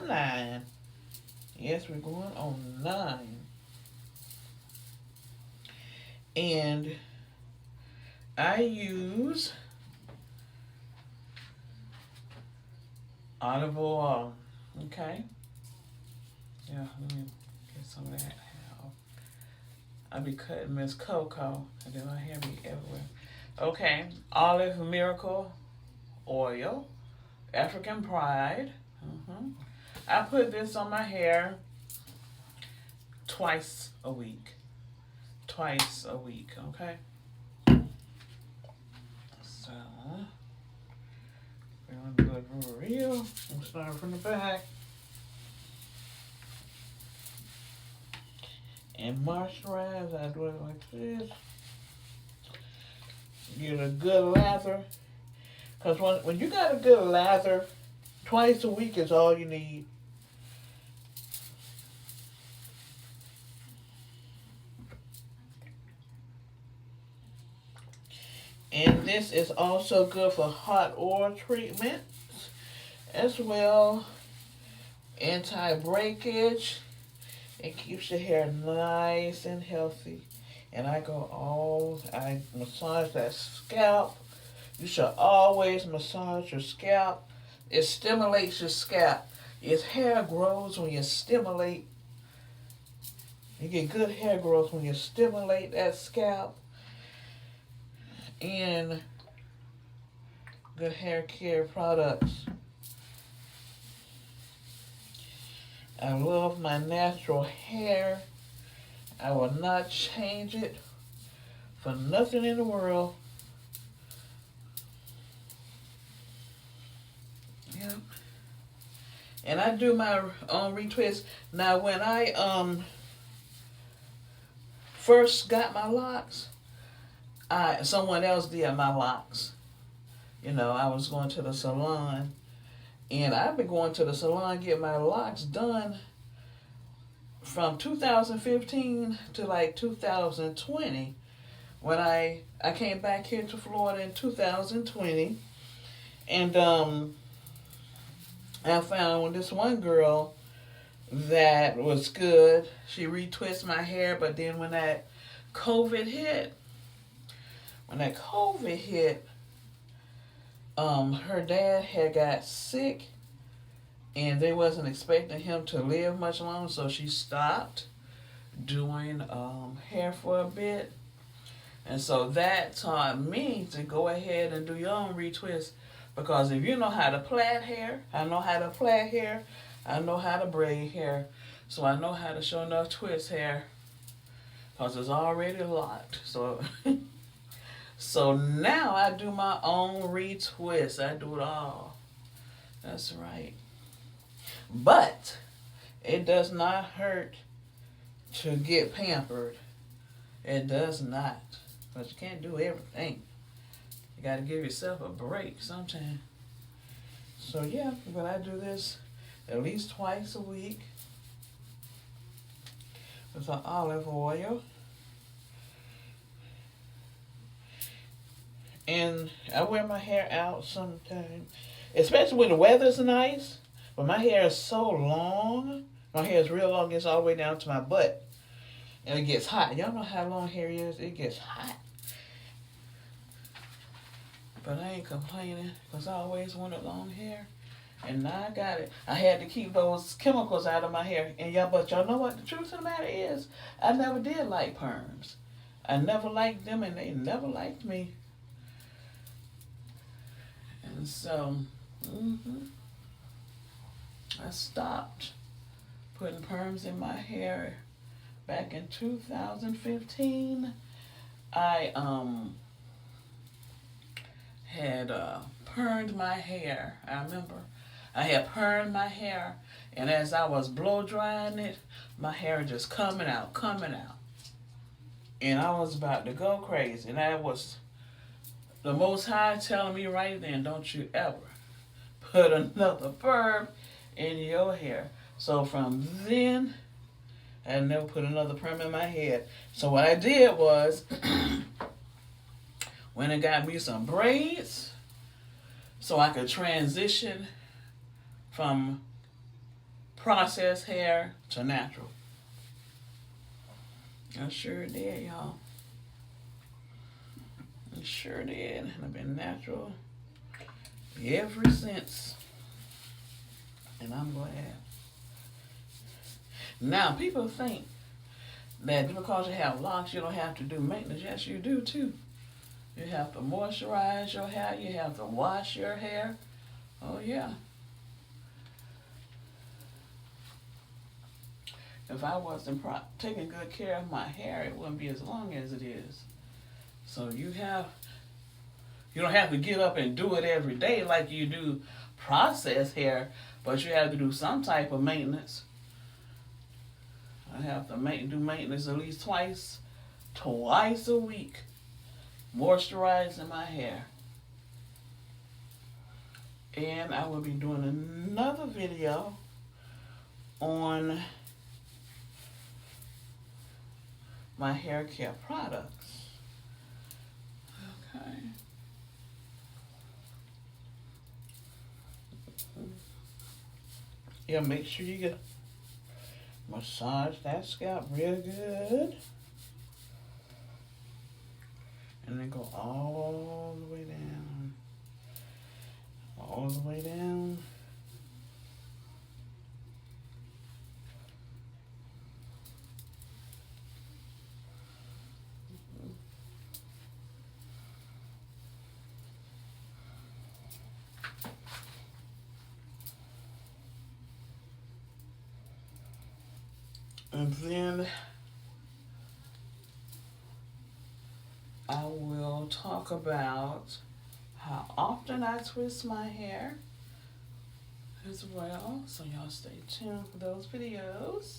9. Yes, we're going on 9. And I use olive oil. Okay. Yeah, let me get some of that. I'll be cutting Miss Coco, and then my hair be everywhere. Okay, olive miracle oil, African Pride. I put this on my hair twice a week. Twice a week, okay? So, we're going to do it real. I'm starting from the back. And moisturize, I do it like this. Get a good lather. Because when you got a good lather, twice a week is all you need. And this is also good for hot oil treatments as well. Anti-breakage. It keeps your hair nice and healthy. And I massage that scalp. You should always massage your scalp. It stimulates your scalp. Your hair grows when you stimulate. You get good hair growth when you stimulate that scalp. And good hair care products. I love my natural hair. I will not change it for nothing in the world. Yep. And I do my own retwist. Now when I first got my locks, someone else did my locks. You know, I was going to the salon. And I've been going to the salon get my locks done from 2015 to like 2020. When I came back here to Florida in 2020. And I found this one girl that was good. She retwisted my hair, but then when that COVID hit, her dad had got sick and they wasn't expecting him to live much longer, so she stopped doing hair for a bit. And so that taught me to go ahead and do your own retwist, because if you know how to plait hair, I know how to plait hair, I know how to braid hair, so I know how to show enough twist hair because it's already locked. So now I do my own retwist. I do it all. That's right. But it does not hurt to get pampered. It does not. But you can't do everything. You got to give yourself a break sometime. So yeah, but I do this at least twice a week with some olive oil. And I wear my hair out sometimes, especially when the weather's nice. But my hair is so long. My hair is real long. It's all the way down to my butt. And it gets hot. Y'all know how long hair is? It gets hot. But I ain't complaining because I always wanted long hair. And now I got it. I had to keep those chemicals out of my hair. But y'all know what the truth of the matter is? I never did like perms. I never liked them and they never liked me. And so, I stopped putting perms in my hair back in 2015. I had permed my hair. I remember I had permed my hair, and as I was blow drying it, my hair just coming out. And I was about to go crazy. And that was the Most High telling me right then, don't you ever put another perm in your hair. So from then, I never put another perm in my head. So what I did was, went and got me some braids so I could transition from processed hair to natural. I sure did, y'all. I sure did. And I've been natural ever since. And I'm glad. Now, people think that because you have locks, you don't have to do maintenance. Yes, you do too. You have to moisturize your hair. You have to wash your hair. Oh, yeah. If I wasn't taking good care of my hair, it wouldn't be as long as it is. So you don't have to get up and do it every day like you do processed hair, but you have to do some type of maintenance. I have to do maintenance at least twice a week, moisturizing my hair. And I will be doing another video on my hair care products. Okay. Yeah, make sure you massage that scalp real good. And then go all the way down. All the way down. And then I will talk about how often I twist my hair as well. So y'all stay tuned for those videos.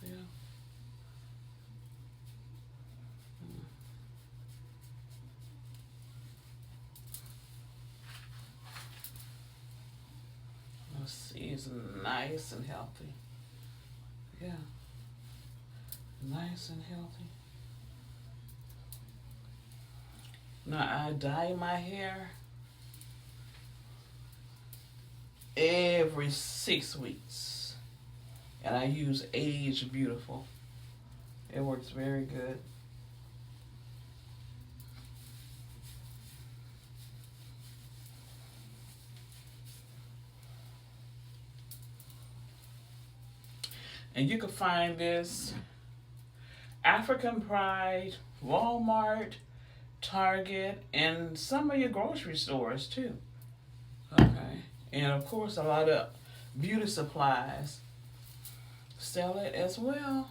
Yeah. Let's see, it's nice and healthy. Yeah. Nice and healthy. Now I dye my hair every 6 weeks. And I use Age Beautiful. It works very good. And you can find this African Pride, Walmart, Target, and some of your grocery stores too. Okay. And of course a lot of beauty supplies sell it as well.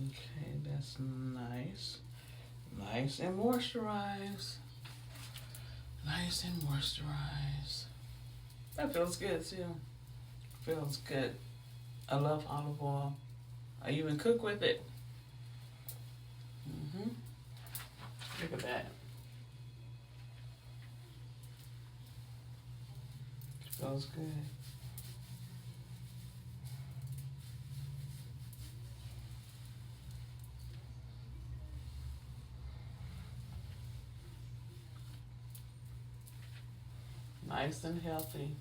Okay, that's nice. Nice and moisturized. Nice and moisturized. That feels good too. Feels good. I love olive oil. I even cook with it. Look at that. Feels good. Nice and healthy.